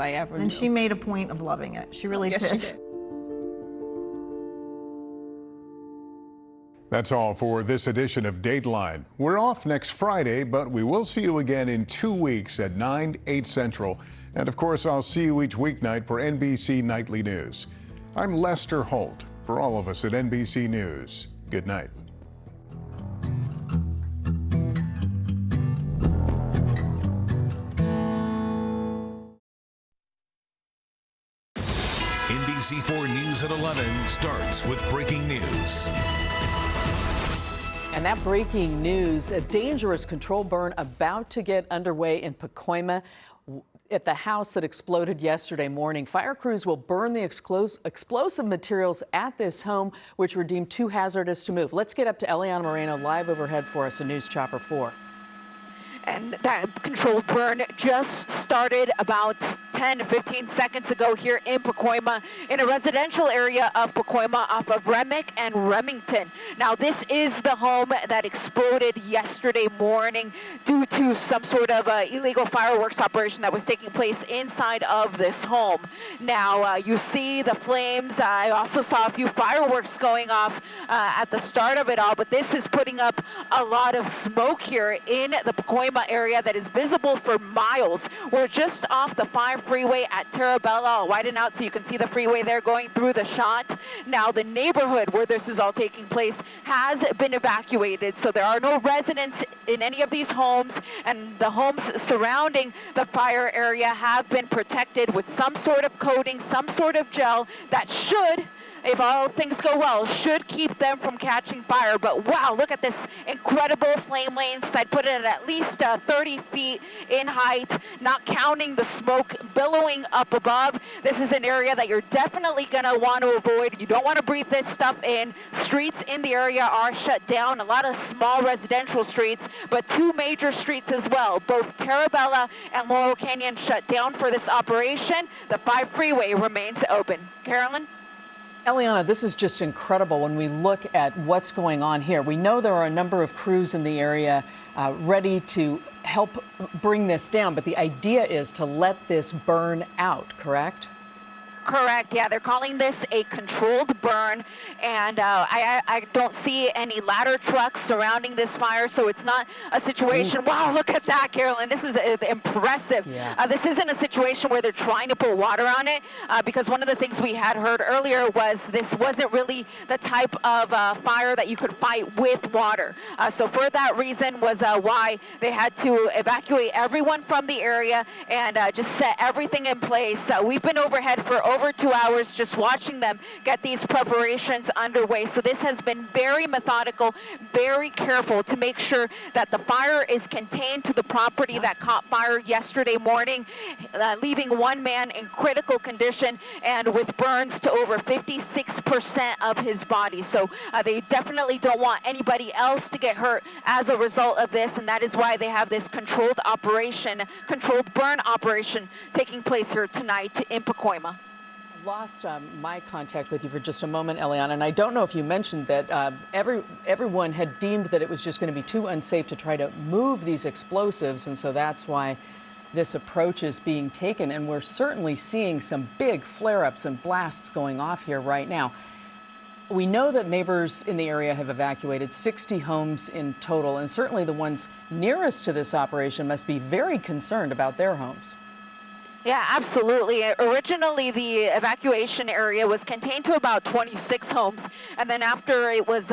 I ever knew. And she made a point of loving it. She really Yes, did. she did. That's all for this edition of Dateline. We're off next Friday, but we will see you again in 2 weeks at 9, 8 Central. And of course, I'll see you each weeknight for NBC Nightly News. I'm Lester Holt. For all of us at NBC News, good night. NBC4 News at 11 starts with breaking news. And that breaking news, a dangerous controlled burn about to get underway in Pacoima at the house that exploded yesterday morning. Fire crews will burn the explosive materials at this home, which were deemed too hazardous to move. Let's get up to Eliana Moreno live overhead for us in News Chopper 4. And that controlled burn just started about 10 to 15 seconds ago here in Pacoima, in a residential area of Pacoima off of Remick and Remington. Now, this is the home that exploded yesterday morning due to some sort of illegal fireworks operation that was taking place inside of this home. Now, you see the flames. I also saw a few fireworks going off at the start of it all, but this is putting up a lot of smoke here in the Pacoima area that is visible for miles. We're just off the 5 freeway at Terabella. I'll widen out so you can see the freeway there going through the shot. Now, the neighborhood where this is all taking place has been evacuated, so there are no residents in any of these homes, and the homes surrounding the fire area have been protected with some sort of coating, some sort of gel that should, if all things go well, should keep them from catching fire. But wow, look at this incredible flame lanes. I'd put it at least 30 feet in height, not counting the smoke billowing up above. This is an area that you're definitely going to want to avoid. You don't want to breathe this stuff in. Streets in the area are shut down, a lot of small residential streets, but 2 major streets as well. Both Terabella and Laurel Canyon shut down for this operation. The 5 freeway remains open. Carolyn? Eliana, this is just incredible when we look at what's going on here. We know there are a number of crews in the area ready to help bring this down, but the idea is to let this burn out, correct? Correct. Yeah, they're calling this a controlled burn, and I don't see any ladder trucks surrounding this fire, so it's not a situation. Wow, look at that, Carolyn. This is impressive. Yeah. This isn't a situation where they're trying to put water on it, because one of the things we had heard earlier was this wasn't really the type of fire that you could fight with water. So for that reason was why they had to evacuate everyone from the area and just set everything in place. We've been overhead for over 2 hours just watching them get these preparations underway. So this has been very methodical, very careful to make sure that the fire is contained to the property that caught fire yesterday morning, leaving 1 man in critical condition and with burns to over 56% of his body. So they definitely don't want anybody else to get hurt as a result of this, and that is why they have this controlled burn operation taking place here tonight in Pacoima. Lost my contact with you for just a moment, Eliana, and I don't know if you mentioned that everyone had deemed that it was just going to be too unsafe to try to move these explosives, and so that's why this approach is being taken, and we're certainly seeing some big flare-ups and blasts going off here right now. We know that neighbors in the area have evacuated 60 homes in total, and certainly the ones nearest to this operation must be very concerned about their homes. Yeah, absolutely. Originally, the evacuation area was contained to about 26 homes, and then after it was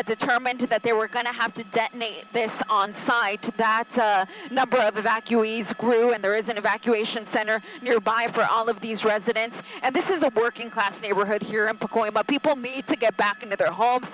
determined that they were going to have to detonate this on site, that number of evacuees grew, and there is an evacuation center nearby for all of these residents. And this is a working class neighborhood here in Pacoima. People need to get back into their homes.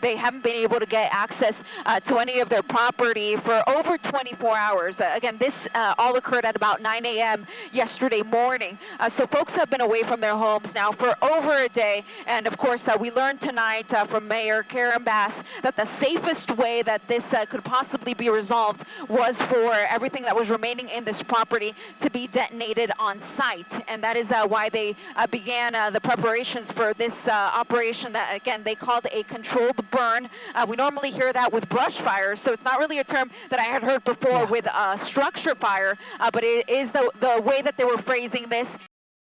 They haven't been able to get access to any of their property for over 24 hours. Again, this all occurred at about 9 a.m. yesterday morning. So folks have been away from their homes now for over a day. And of course, we learned tonight from Mayor Karen Bass that the safest way that this could possibly be resolved was for everything that was remaining in this property to be detonated on site. And that is why they began the preparations for this operation that, again, they called a controlled burn. We normally hear that with brush fires, so it's not really a term that I had heard before with structure fire, but it is the way that they were phrasing this.